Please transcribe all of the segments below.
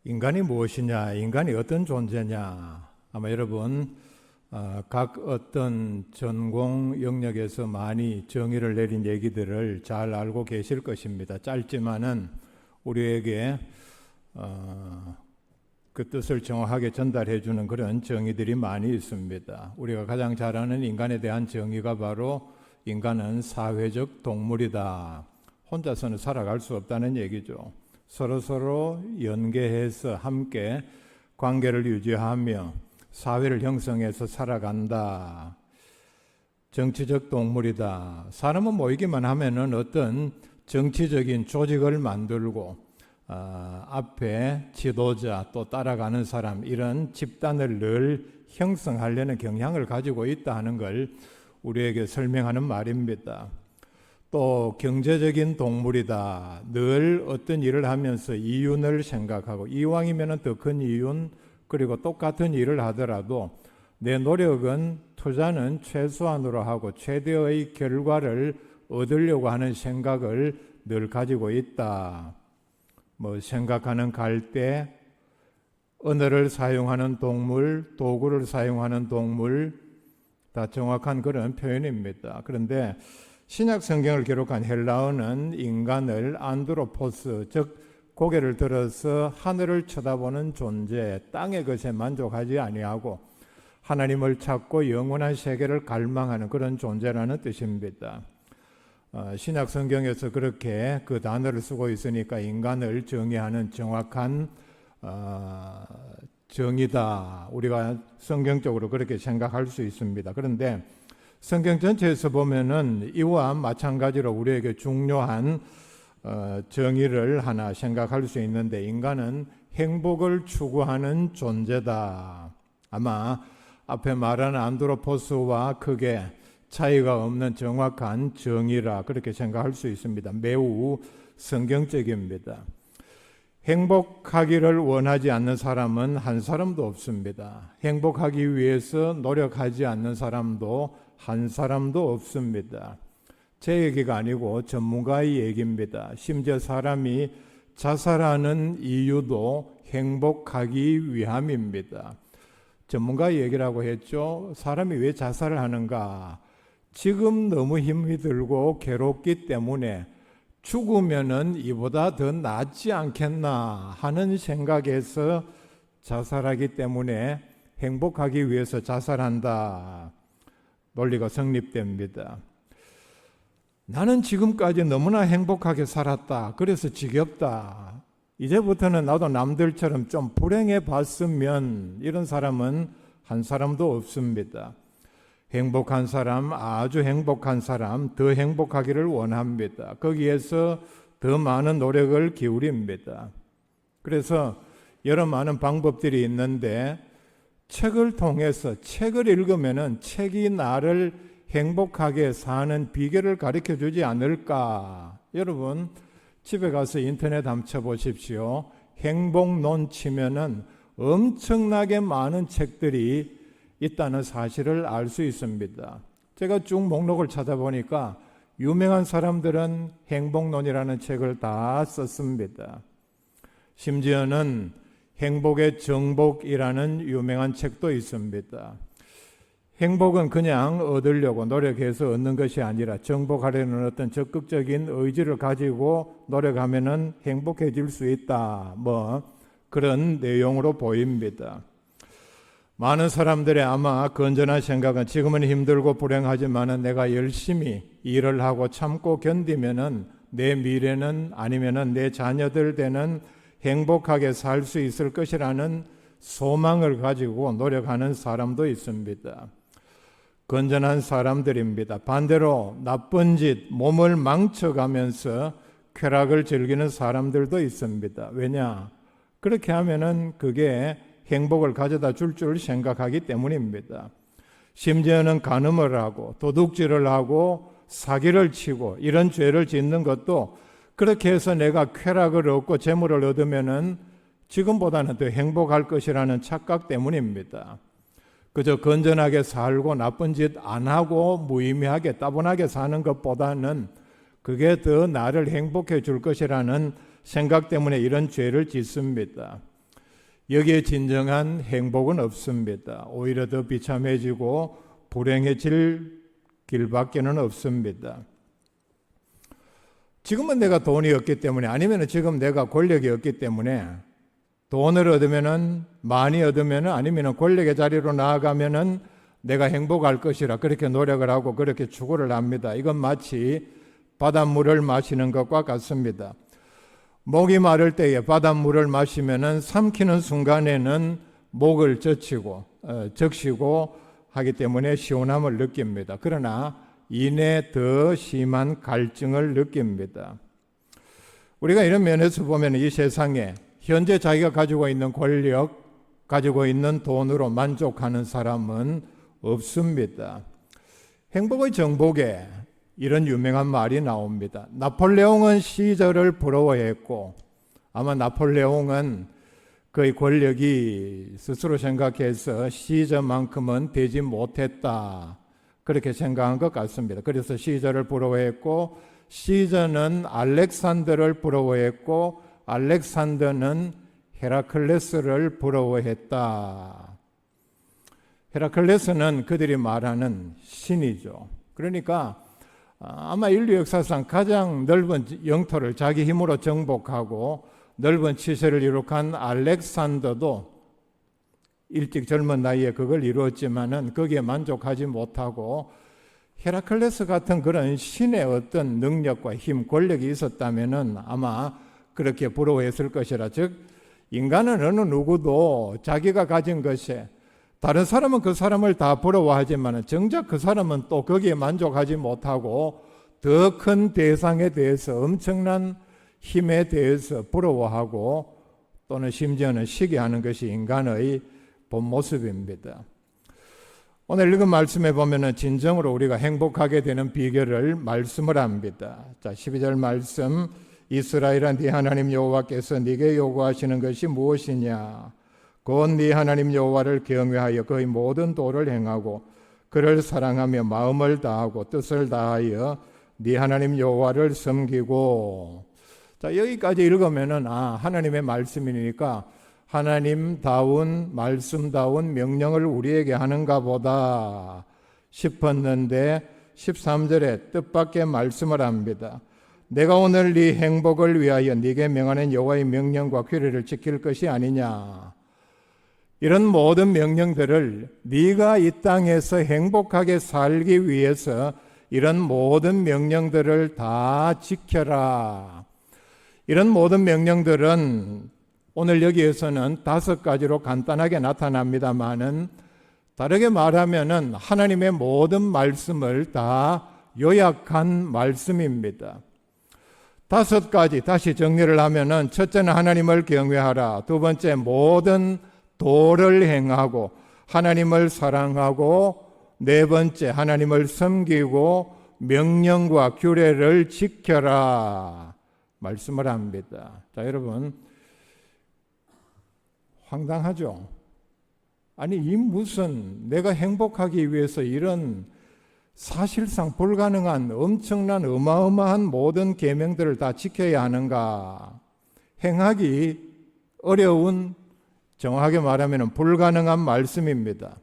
인간이 무엇이냐, 인간이 어떤 존재냐. 아마 여러분 각 어떤 전공 영역에서 많이 정의를 내린 얘기들을 잘 알고 계실 것입니다. 짧지만은 우리에게 그 뜻을 정확하게 전달해 주는 그런 정의들이 많이 있습니다. 우리가 가장 잘 아는 인간에 대한 정의가 바로 인간은 사회적 동물이다. 혼자서는 살아갈 수 없다는 얘기죠. 서로 연계해서 함께 관계를 유지하며 사회를 형성해서 살아간다. 정치적 동물이다. 사람은 모이기만 하면은 어떤 정치적인 조직을 만들고 앞에 지도자 또 따라가는 사람 이런 집단을 늘 형성하려는 경향을 가지고 있다 하는 걸 우리에게 설명하는 말입니다. 또 경제적인 동물이다. 늘 어떤 일을 하면서 이윤을 생각하고 이왕이면 더 큰 이윤 그리고 똑같은 일을 하더라도 내 노력은 투자는 최소한으로 하고 최대의 결과를 얻으려고 하는 생각을 늘 가지고 있다. 생각하는 갈대, 언어를 사용하는 동물, 도구를 사용하는 동물 다 정확한 그런 표현입니다. 그런데 신약 성경을 기록한 헬라어는 인간을 안드로포스, 즉 고개를 들어서 하늘을 쳐다보는 존재, 땅의 것에 만족하지 아니하고 하나님을 찾고 영원한 세계를 갈망하는 그런 존재라는 뜻입니다. 신약 성경에서 그렇게 그 단어를 쓰고 있으니까 인간을 정의하는 정확한 정의다. 우리가 성경적으로 그렇게 생각할 수 있습니다. 그런데 성경 전체에서 보면은 이와 마찬가지로 우리에게 중요한 정의를 하나 생각할 수 있는데 인간은 행복을 추구하는 존재다. 아마 앞에 말한 안드로포스와 크게 차이가 없는 정확한 정의라 그렇게 생각할 수 있습니다. 매우 성경적입니다. 행복하기를 원하지 않는 사람은 한 사람도 없습니다. 행복하기 위해서 노력하지 않는 사람도 한 사람도 없습니다. 제 얘기가 아니고 전문가의 얘기입니다. 심지어 사람이 자살하는 이유도 행복하기 위함입니다. 전문가의 얘기라고 했죠. 사람이 왜 자살을 하는가? 지금 너무 힘이 들고 괴롭기 때문에 죽으면은 이보다 더 낫지 않겠나 하는 생각에서 자살하기 때문에 행복하기 위해서 자살한다. 논리가 성립됩니다. 나는 지금까지 너무나 행복하게 살았다. 그래서 지겹다. 이제부터는 나도 남들처럼 좀 불행해 봤으면 이런 사람은 한 사람도 없습니다. 행복한 사람, 아주 행복한 사람, 더 행복하기를 원합니다. 거기에서 더 많은 노력을 기울입니다. 그래서 여러 많은 방법들이 있는데 책을 통해서 책을 읽으면은 책이 나를 행복하게 사는 비결을 가르쳐 주지 않을까? 여러분 집에 가서 인터넷 한번 쳐보십시오. 행복론 치면은 엄청나게 많은 책들이 있다는 사실을 알 수 있습니다. 제가 쭉 목록을 찾아보니까 유명한 사람들은 행복론이라는 책을 다 썼습니다. 심지어는 행복의 정복이라는 유명한 책도 있습니다. 행복은 그냥 얻으려고 노력해서 얻는 것이 아니라 정복하려는 어떤 적극적인 의지를 가지고 노력하면은 행복해질 수 있다. 그런 내용으로 보입니다. 많은 사람들의 아마 건전한 생각은 지금은 힘들고 불행하지만은 내가 열심히 일을 하고 참고 견디면은 내 미래는 아니면은 내 자녀들 되는 행복하게 살 수 있을 것이라는 소망을 가지고 노력하는 사람도 있습니다. 건전한 사람들입니다. 반대로 나쁜 짓, 몸을 망쳐가면서 쾌락을 즐기는 사람들도 있습니다. 왜냐? 그렇게 하면은 그게 행복을 가져다 줄 생각하기 때문입니다. 심지어는 간음을 하고 도둑질을 하고 사기를 치고 이런 죄를 짓는 것도 그렇게 해서 내가 쾌락을 얻고 재물을 얻으면은 지금보다는 더 행복할 것이라는 착각 때문입니다. 그저 건전하게 살고 나쁜 짓 안 하고 무의미하게 따분하게 사는 것보다는 그게 더 나를 행복해 줄 것이라는 생각 때문에 이런 죄를 짓습니다. 여기에 진정한 행복은 없습니다. 오히려 더 비참해지고 불행해질 길밖에는 없습니다. 지금은 내가 돈이 없기 때문에, 아니면 지금 내가 권력이 없기 때문에 돈을 얻으면은, 많이 얻으면은, 아니면 권력의 자리로 나아가면은 내가 행복할 것이라 그렇게 노력을 하고 그렇게 추구를 합니다. 이건 마치 바닷물을 마시는 것과 같습니다. 목이 마를 때에 바닷물을 마시면은 삼키는 순간에는 목을 적시고 하기 때문에 시원함을 느낍니다. 그러나 이내 더 심한 갈증을 느낍니다. 우리가 이런 면에서 보면 이 세상에 현재 자기가 가지고 있는 권력, 가지고 있는 돈으로 만족하는 사람은 없습니다. 행복의 정복에 이런 유명한 말이 나옵니다. 나폴레옹은 시저를 부러워했고, 아마 나폴레옹은 그의 권력이 스스로 생각해서 시저만큼은 되지 못했다, 그렇게 생각한 것 같습니다. 그래서 시저를 부러워했고, 시저는 알렉산더를 부러워했고, 알렉산더는 헤라클레스를 부러워했다. 헤라클레스는 그들이 말하는 신이죠. 그러니까 아마 인류 역사상 가장 넓은 영토를 자기 힘으로 정복하고 넓은 치세를 이룩한 알렉산더도 일찍 젊은 나이에 그걸 이루었지만은 거기에 만족하지 못하고 헤라클레스 같은 그런 신의 어떤 능력과 힘, 권력이 있었다면은 아마 그렇게 부러워했을 것이라. 즉, 인간은 어느 누구도 자기가 가진 것에 다른 사람은 그 사람을 다 부러워하지만 정작 그 사람은 또 거기에 만족하지 못하고 더 큰 대상에 대해서, 엄청난 힘에 대해서 부러워하고 또는 심지어는 시기하는 것이 인간의 본 모습입니다. 오늘 읽은 말씀에 보면 진정으로 우리가 행복하게 되는 비결을 말씀을 합니다. 자, 12절 말씀, 이스라엘아, 네 하나님 여호와께서 네게 요구하시는 것이 무엇이냐? 곧 네 하나님 여호와를 경외하여 그의 모든 도를 행하고 그를 사랑하며 마음을 다하고 뜻을 다하여 네 하나님 여호와를 섬기고. 자, 여기까지 읽으면은 하나님의 말씀이니까 하나님다운, 말씀다운 명령을 우리에게 하는가 보다 싶었는데 13절에 뜻밖의 말씀을 합니다. 내가 오늘 네 행복을 위하여 네게 명하는 여호와의 명령과 규례를 지킬 것이 아니냐. 이런 모든 명령들을 네가 이 땅에서 행복하게 살기 위해서 이런 모든 명령들을 다 지켜라. 이런 모든 명령들은 오늘 여기에서는 5가지로 간단하게 나타납니다만은, 다르게 말하면은 하나님의 모든 말씀을 다 요약한 말씀입니다. 5가지 다시 정리를 하면은, 첫째는 하나님을 경외하라. 두 번째, 모든 도를 행하고 하나님을 사랑하고, 네 번째, 하나님을 섬기고 명령과 규례를 지켜라 말씀을 합니다. 자, 여러분, 황당하죠? 아니, 이 무슨 내가 행복하기 위해서 이런 사실상 불가능한 엄청난 어마어마한 모든 계명들을 다 지켜야 하는가? 행하기 어려운, 정확하게 말하면 불가능한 말씀입니다.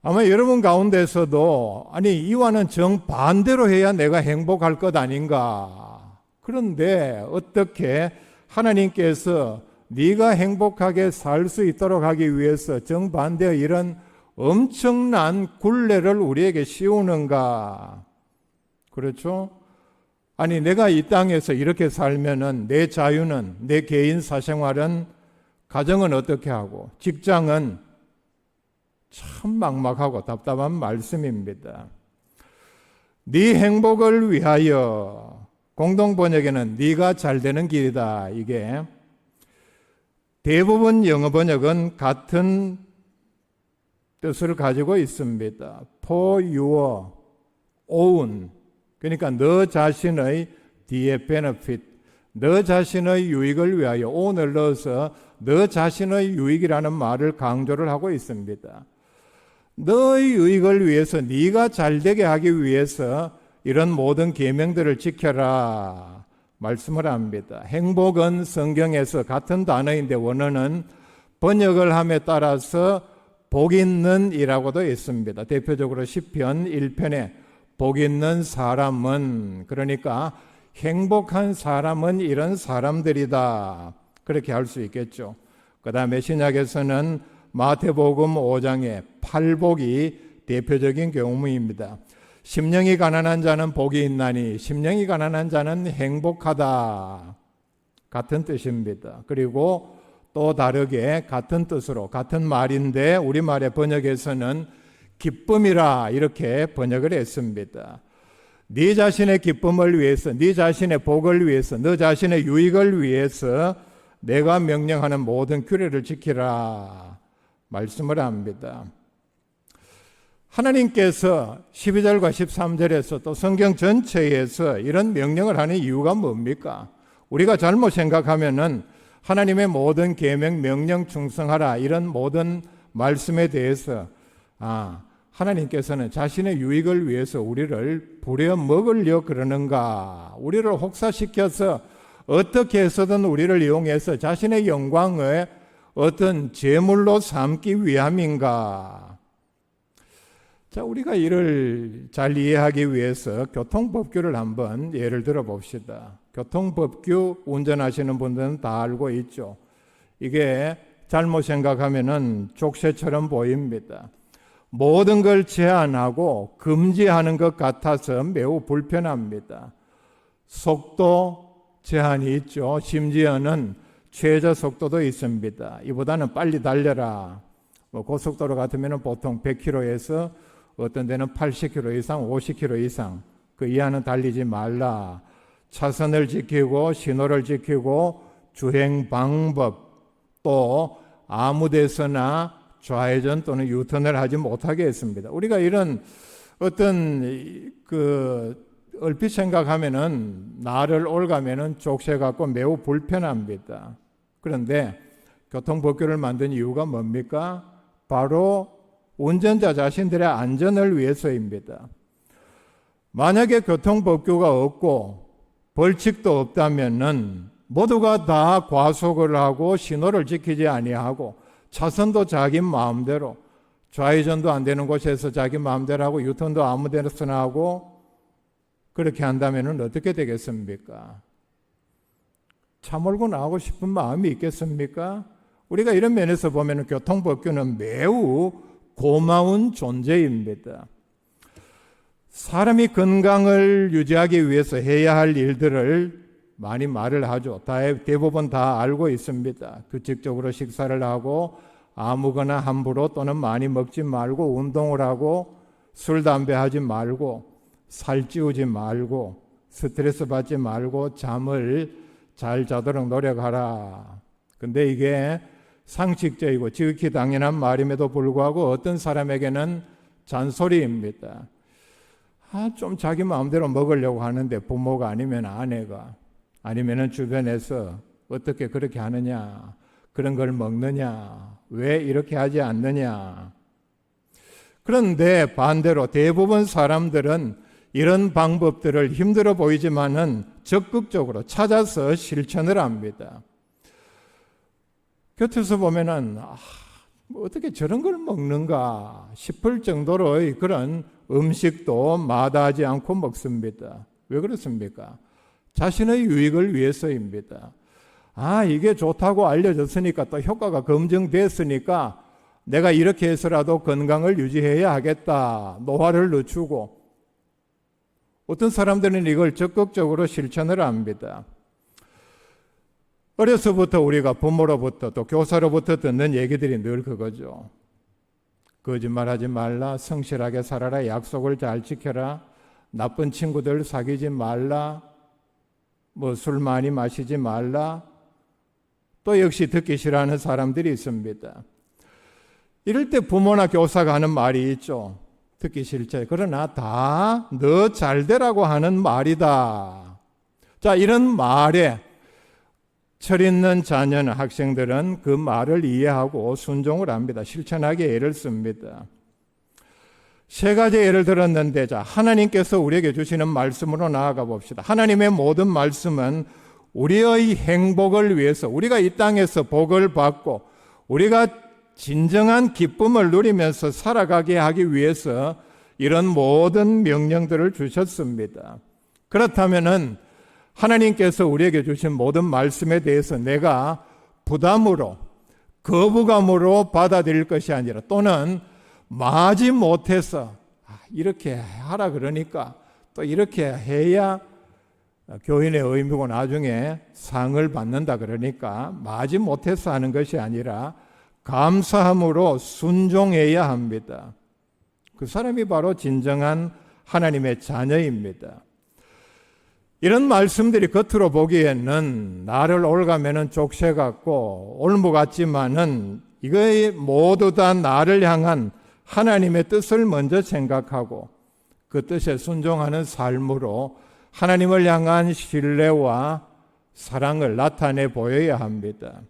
아마 여러분 가운데서도 아니, 이와는 정반대로 해야 내가 행복할 것 아닌가? 그런데 어떻게 하나님께서 네가 행복하게 살 수 있도록 하기 위해서 정반대의 이런 엄청난 굴레를 우리에게 씌우는가? 그렇죠? 아니, 내가 이 땅에서 이렇게 살면은 내 자유는, 내 개인 사생활은, 가정은 어떻게 하고 직장은 참 막막하고 답답한 말씀입니다. 네 행복을 위하여, 공동번역에는 네가 잘 되는 길이다. 이게 대부분 영어 번역은 같은 뜻을 가지고 있습니다. For your own, 그러니까 너 자신의 뒤에 benefit, 너 자신의 유익을 위하여, own을 넣어서 너 자신의 유익이라는 말을 강조를 하고 있습니다. 너의 유익을 위해서, 네가 잘되게 하기 위해서 이런 모든 계명들을 지켜라 말씀을 합니다. 행복은 성경에서 같은 단어인데 원어는 번역을 함에 따라서 복 있는 이라고도 있습니다. 대표적으로 시편 1편에 복 있는 사람은, 그러니까 행복한 사람은 이런 사람들이다, 그렇게 할 수 있겠죠. 그 다음에 신약에서는 마태복음 5장에 팔복이 대표적인 경우입니다. 심령이 가난한 자는 복이 있나니 심령이 가난한 자는 행복하다, 같은 뜻입니다. 그리고 또 다르게 같은 뜻으로 같은 말인데 우리말의 번역에서는 기쁨이라 이렇게 번역을 했습니다. 네 자신의 기쁨을 위해서, 네 자신의 복을 위해서, 너 자신의 유익을 위해서 내가 명령하는 모든 규례를 지키라 말씀을 합니다. 하나님께서 12절과 13절에서 또 성경 전체에서 이런 명령을 하는 이유가 뭡니까? 우리가 잘못 생각하면은 하나님의 모든 계명 명령 충성하라 이런 모든 말씀에 대해서 하나님께서는 자신의 유익을 위해서 우리를 부려먹으려 그러는가, 우리를 혹사시켜서 어떻게 해서든 우리를 이용해서 자신의 영광을 어떤 제물로 삼기 위함인가. 자, 우리가 이를 잘 이해하기 위해서 교통법규를 한번 예를 들어 봅시다. 교통법규 운전하시는 분들은 다 알고 있죠. 이게 잘못 생각하면은 족쇄처럼 보입니다. 모든 걸 제한하고 금지하는 것 같아서 매우 불편합니다. 속도 제한이 있죠. 심지어는 최저 속도도 있습니다. 이보다는 빨리 달려라. 고속도로 같으면 보통 100km에서 어떤 데는 80km 이상, 50km 이상 그 이하는 달리지 말라. 차선을 지키고 신호를 지키고 주행 방법, 또 아무 데서나 좌회전 또는 유턴을 하지 못하게 했습니다. 우리가 이런 어떤 얼핏 생각하면은 나를 올가면은 족쇄 갖고 매우 불편합니다. 그런데 교통법규를 만든 이유가 뭡니까? 바로 운전자 자신들의 안전을 위해서입니다. 만약에 교통법규가 없고 벌칙도 없다면은 모두가 다 과속을 하고 신호를 지키지 아니하고 차선도 자기 마음대로, 좌회전도 안 되는 곳에서 자기 마음대로 하고 유턴도 아무 데서나 하고 그렇게 한다면은 어떻게 되겠습니까? 차 몰고 나가고 싶은 마음이 있겠습니까? 우리가 이런 면에서 보면 교통법규는 매우 고마운 존재입니다. 사람이 건강을 유지하기 위해서 해야 할 일들을 많이 말을 하죠. 대부분 다 알고 있습니다. 규칙적으로 식사를 하고 아무거나 함부로 또는 많이 먹지 말고 운동을 하고 술, 담배 하지 말고 살찌우지 말고 스트레스 받지 말고 잠을 잘 자도록 노력하라. 근데 이게 상식적이고 지극히 당연한 말임에도 불구하고 어떤 사람에게는 잔소리입니다. 좀 자기 마음대로 먹으려고 하는데 부모가 아니면 아내가 아니면 주변에서 어떻게 그렇게 하느냐, 그런 걸 먹느냐, 왜 이렇게 하지 않느냐. 그런데 반대로 대부분 사람들은 이런 방법들을 힘들어 보이지만은 적극적으로 찾아서 실천을 합니다. 곁에서 보면은 어떻게 저런 걸 먹는가 싶을 정도로의 그런 음식도 마다하지 않고 먹습니다. 왜 그렇습니까? 자신의 유익을 위해서입니다. 이게 좋다고 알려졌으니까 또 효과가 검증됐으니까 내가 이렇게 해서라도 건강을 유지해야 하겠다. 노화를 늦추고 어떤 사람들은 이걸 적극적으로 실천을 합니다. 어려서부터 우리가 부모로부터 또 교사로부터 듣는 얘기들이 늘 그거죠. 거짓말하지 말라, 성실하게 살아라, 약속을 잘 지켜라, 나쁜 친구들 사귀지 말라, 술 많이 마시지 말라. 또 역시 듣기 싫어하는 사람들이 있습니다. 이럴 때 부모나 교사가 하는 말이 있죠. 듣기 싫지. 그러나 다 너 잘되라고 하는 말이다. 자, 이런 말에 철 있는 자녀나 학생들은 그 말을 이해하고 순종을 합니다. 실천하기 애를 씁니다. 세 가지 예를 들었는데, 자, 하나님께서 우리에게 주시는 말씀으로 나아가 봅시다. 하나님의 모든 말씀은 우리의 행복을 위해서, 우리가 이 땅에서 복을 받고 우리가 진정한 기쁨을 누리면서 살아가게 하기 위해서 이런 모든 명령들을 주셨습니다. 그렇다면은 하나님께서 우리에게 주신 모든 말씀에 대해서 내가 부담으로, 거부감으로 받아들일 것이 아니라, 또는 마지 못해서 이렇게 하라 그러니까 또 이렇게 해야 교인의 의무고 나중에 상을 받는다 그러니까 마지 못해서 하는 것이 아니라 감사함으로 순종해야 합니다. 그 사람이 바로 진정한 하나님의 자녀입니다. 이런 말씀들이 겉으로 보기에는 나를 올가매는 족쇄 같고 올무 같지만은 이거 모두 다 나를 향한 하나님의 뜻을 먼저 생각하고 그 뜻에 순종하는 삶으로 하나님을 향한 신뢰와 사랑을 나타내 보여야 합니다.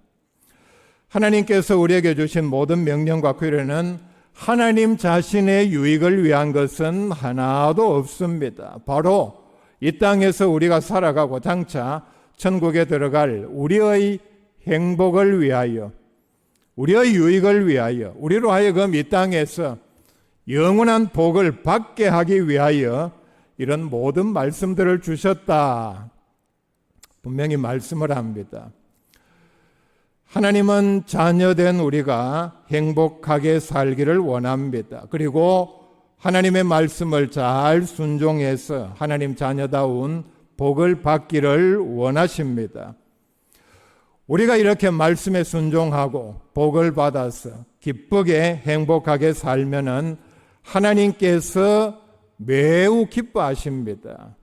하나님께서 우리에게 주신 모든 명령과 규례는 하나님 자신의 유익을 위한 것은 하나도 없습니다. 바로 이 땅에서 우리가 살아가고 장차 천국에 들어갈 우리의 행복을 위하여, 우리의 유익을 위하여, 우리로 하여금 이 땅에서 영원한 복을 받게 하기 위하여 이런 모든 말씀들을 주셨다. 분명히 말씀을 합니다. 하나님은 자녀된 우리가 행복하게 살기를 원합니다. 그리고 하나님의 말씀을 잘 순종해서 하나님 자녀다운 복을 받기를 원하십니다. 우리가 이렇게 말씀에 순종하고 복을 받아서 기쁘게 행복하게 살면은 하나님께서 매우 기뻐하십니다.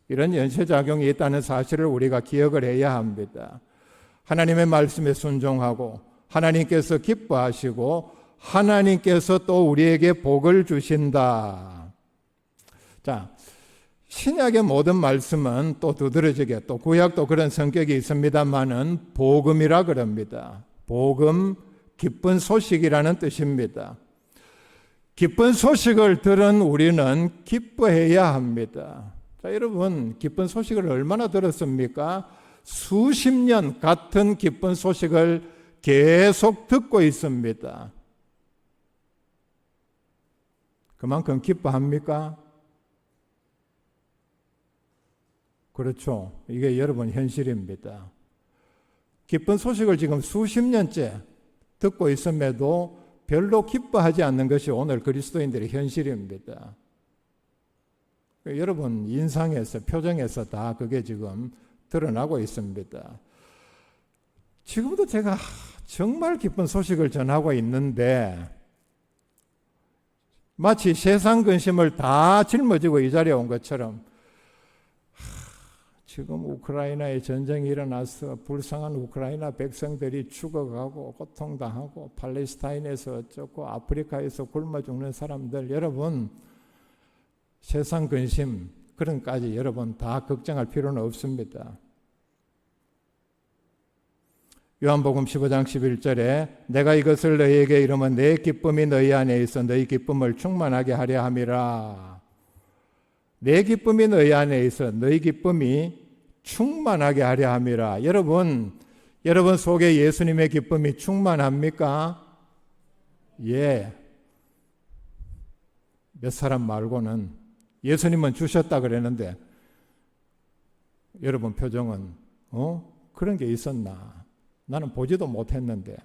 이런 연쇄작용이 있다는 사실을 우리가 기억을 해야 합니다. 하나님의 말씀에 순종하고 하나님께서 기뻐하시고 하나님께서 또 우리에게 복을 주신다. 자, 신약의 모든 말씀은 또 두드러지게, 또 구약도 그런 성격이 있습니다만은 복음이라 그럽니다. 복음, 기쁜 소식이라는 뜻입니다. 기쁜 소식을 들은 우리는 기뻐해야 합니다. 자, 여러분, 기쁜 소식을 얼마나 들었습니까? 수십 년 같은 기쁜 소식을 계속 듣고 있습니다. 그만큼 기뻐합니까? 그렇죠. 이게 여러분 현실입니다. 기쁜 소식을 지금 수십 년째 듣고 있음에도 별로 기뻐하지 않는 것이 오늘 그리스도인들의 현실입니다. 여러분 인상에서, 표정에서 다 그게 지금 드러나고 있습니다. 지금도 제가 정말 기쁜 소식을 전하고 있는데 마치 세상 근심을 다 짊어지고 이 자리에 온 것처럼 지금 우크라이나에 전쟁이 일어나서 불쌍한 우크라이나 백성들이 죽어가고 고통당하고 팔레스타인에서 어쩌고 아프리카에서 굶어 죽는 사람들, 여러분 세상 근심 그런 까지 여러분 다 걱정할 필요는 없습니다. 요한복음 15장 11절에 내가 이것을 너희에게 이르면 내 기쁨이 너희 안에 있어 너희 기쁨을 충만하게 하려 함이라. 내 기쁨이 너희 안에 있어 너희 기쁨이 충만하게 하려 함이라. 여러분 속에 예수님의 기쁨이 충만합니까? 예. 몇 사람 말고는 예수님은 주셨다 그랬는데 여러분 표정은 그런 게 있었나? 나는 보지도 못했는데.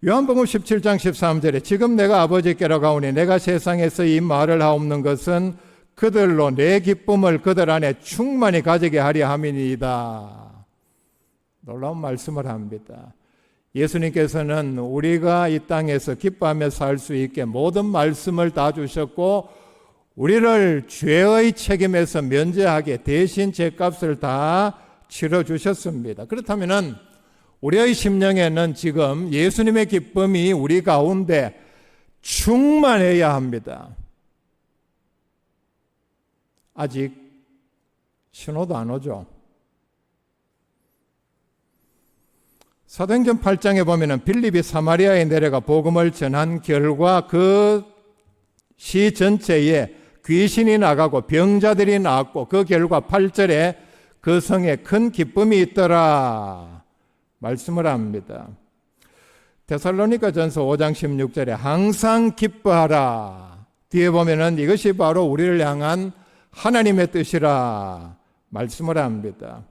요한복음 17장 13절에 지금 내가 아버지께로 가오니 내가 세상에서 이 말을 하옵는 것은 그들로 내 기쁨을 그들 안에 충만히 가지게 하려 함이니이다. 놀라운 말씀을 합니다. 예수님께서는 우리가 이 땅에서 기뻐하며 살 수 있게 모든 말씀을 다 주셨고 우리를 죄의 책임에서 면제하게 대신 죄값을 다 치러주셨습니다. 그렇다면 우리의 심령에는 지금 예수님의 기쁨이 우리 가운데 충만해야 합니다. 아직 신호도 안 오죠. 사도행전 8장에 보면은 빌립이 사마리아에 내려가 복음을 전한 결과 그 시 전체에 귀신이 나가고 병자들이 나았고 그 결과 8절에 그 성에 큰 기쁨이 있더라 말씀을 합니다. 데살로니가전서 5장 16절에 항상 기뻐하라. 뒤에 보면은 이것이 바로 우리를 향한 하나님의 뜻이라 말씀을 합니다.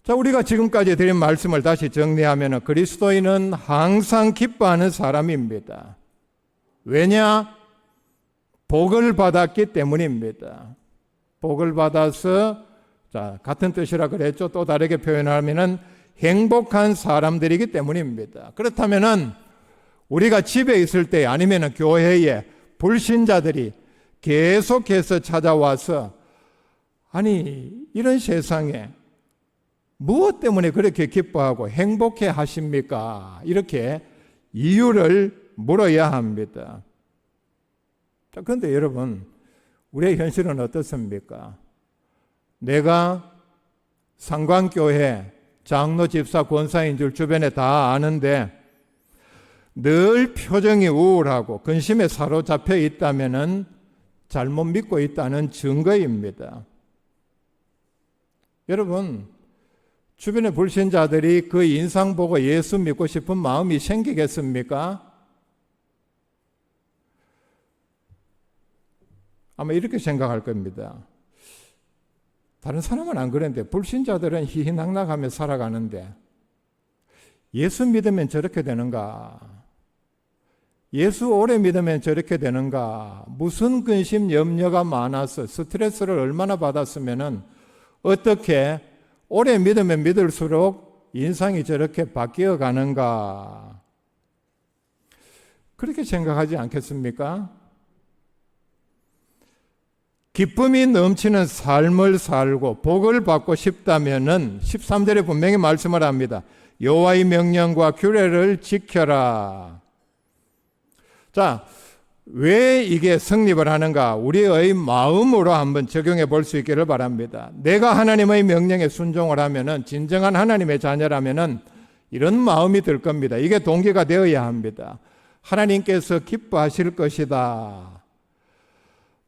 자, 우리가 지금까지 드린 말씀을 다시 정리하면 그리스도인은 항상 기뻐하는 사람입니다. 왜냐? 복을 받았기 때문입니다. 복을 받아서 같은 뜻이라 그랬죠. 또 다르게 표현하면은 행복한 사람들이기 때문입니다. 그렇다면은 우리가 집에 있을 때 아니면은 교회에 불신자들이 계속해서 찾아와서 아니 이런 세상에 무엇 때문에 그렇게 기뻐하고 행복해 하십니까? 이렇게 이유를 물어야 합니다. 자, 그런데 여러분, 우리의 현실은 어떻습니까? 내가 상관교회 장로, 집사, 권사인 줄 주변에 다 아는데 늘 표정이 우울하고 근심에 사로잡혀 있다면은 잘못 믿고 있다는 증거입니다. 여러분, 주변의 불신자들이 그 인상 보고 예수 믿고 싶은 마음이 생기겠습니까? 아마 이렇게 생각할 겁니다. 다른 사람은 안 그랬는데 불신자들은 희희낙낙하며 살아가는데 예수 믿으면 저렇게 되는가? 예수 오래 믿으면 저렇게 되는가? 무슨 근심 염려가 많아서 스트레스를 얼마나 받았으면은 어떻게 오래 믿으면 믿을수록 인상이 저렇게 바뀌어 가는가? 그렇게 생각하지 않겠습니까? 기쁨이 넘치는 삶을 살고 복을 받고 싶다면은 13절에 분명히 말씀을 합니다. 여호와의 명령과 규례를 지켜라. 자, 왜 이게 성립을 하는가? 우리의 마음으로 한번 적용해 볼 수 있기를 바랍니다. 내가 하나님의 명령에 순종을 하면은 진정한 하나님의 자녀라면은 이런 마음이 들 겁니다. 이게 동기가 되어야 합니다. 하나님께서 기뻐하실 것이다.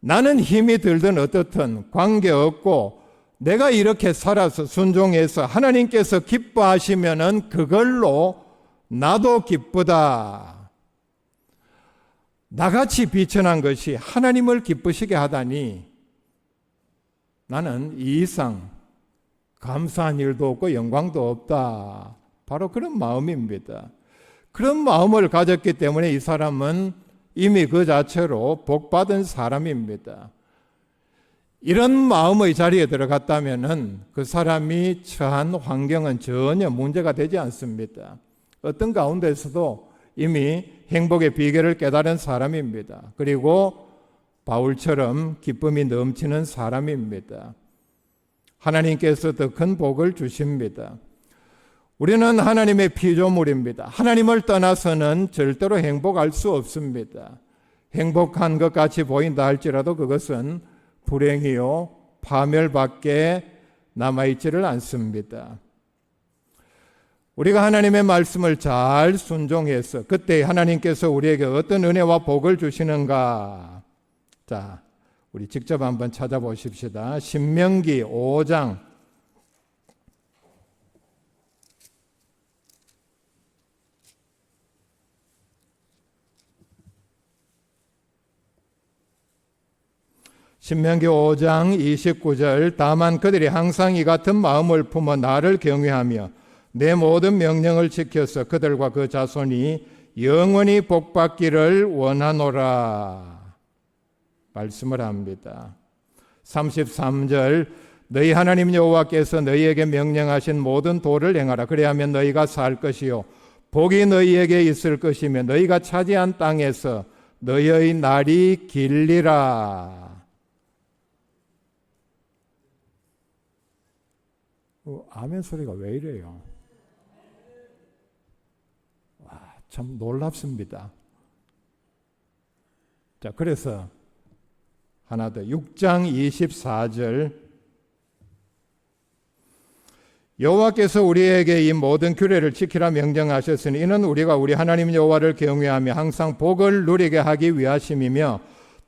나는 힘이 들든 어떻든 관계없고 내가 이렇게 살아서 순종해서 하나님께서 기뻐하시면은 그걸로 나도 기쁘다. 나같이 비천한 것이 하나님을 기쁘시게 하다니 나는 이 이상 감사한 일도 없고 영광도 없다. 바로 그런 마음입니다. 그런 마음을 가졌기 때문에 이 사람은 이미 그 자체로 복받은 사람입니다. 이런 마음의 자리에 들어갔다면 그 사람이 처한 환경은 전혀 문제가 되지 않습니다. 어떤 가운데서도 이미 행복의 비결을 깨달은 사람입니다. 그리고 바울처럼 기쁨이 넘치는 사람입니다. 하나님께서 더 큰 복을 주십니다. 우리는 하나님의 피조물입니다. 하나님을 떠나서는 절대로 행복할 수 없습니다. 행복한 것 같이 보인다 할지라도 그것은 불행이요 파멸밖에 남아있지를 않습니다. 우리가 하나님의 말씀을 잘 순종해서 그때 하나님께서 우리에게 어떤 은혜와 복을 주시는가? 자, 우리 직접 한번 찾아보십시다. 신명기 5장 29절 다만 그들이 항상 이 같은 마음을 품어 나를 경외하며 내 모든 명령을 지켜서 그들과 그 자손이 영원히 복받기를 원하노라 말씀을 합니다. 33절 너희 하나님 여호와께서 너희에게 명령하신 모든 도를 행하라. 그래야면 너희가 살 것이요 복이 너희에게 있을 것이며 너희가 차지한 땅에서 너희의 날이 길리라. 아멘 소리가 왜 이래요? 와, 참 놀랍습니다. 자, 그래서 하나 더 6장 24절 여호와께서 우리에게 이 모든 규례를 지키라 명령하셨으니 이는 우리가 우리 하나님 여호와를 경외하며 항상 복을 누리게 하기 위하심이며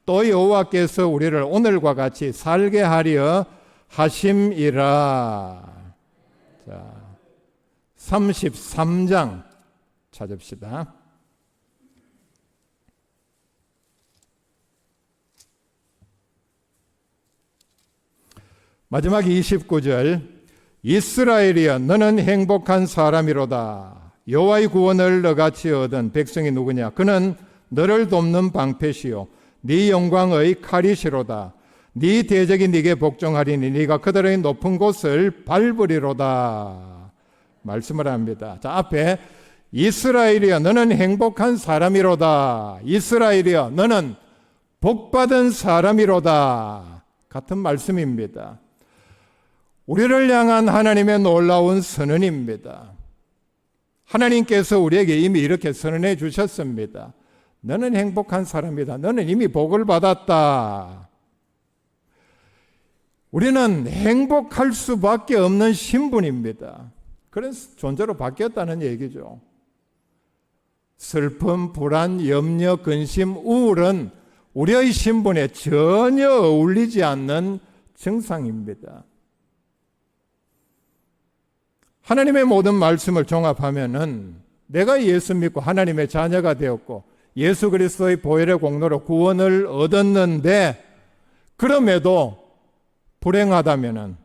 또 여호와께서 우리를 오늘과 같이 살게 하려 하심이라. 자, 33장 찾읍시다. 마지막 29절. 이스라엘이여 너는 행복한 사람이로다. 여호와의 구원을 너같이 얻은 백성이 누구냐? 그는 너를 돕는 방패시요 네 영광의 칼이시로다. 네 대적이 네게 복종하리니 네가 그들의 높은 곳을 밟으리로다. 말씀을 합니다. 자, 앞에 이스라엘이여 너는 행복한 사람이로다. 이스라엘이여 너는 복받은 사람이로다. 같은 말씀입니다. 우리를 향한 하나님의 놀라운 선언입니다. 하나님께서 우리에게 이미 이렇게 선언해 주셨습니다. 너는 행복한 사람이다. 너는 이미 복을 받았다. 우리는 행복할 수밖에 없는 신분입니다. 그런 존재로 바뀌었다는 얘기죠. 슬픔, 불안, 염려, 근심, 우울은 우리의 신분에 전혀 어울리지 않는 증상입니다. 하나님의 모든 말씀을 종합하면은 내가 예수 믿고 하나님의 자녀가 되었고 예수 그리스도의 보혈의 공로로 구원을 얻었는데 그럼에도 불행하다면은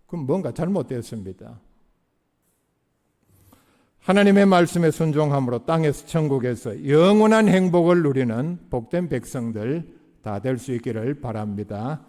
그럼 뭔가 잘못되었습니다. 하나님의 말씀에 순종함으로 땅에서 천국에서 영원한 행복을 누리는 복된 백성들 다 될 수 있기를 바랍니다.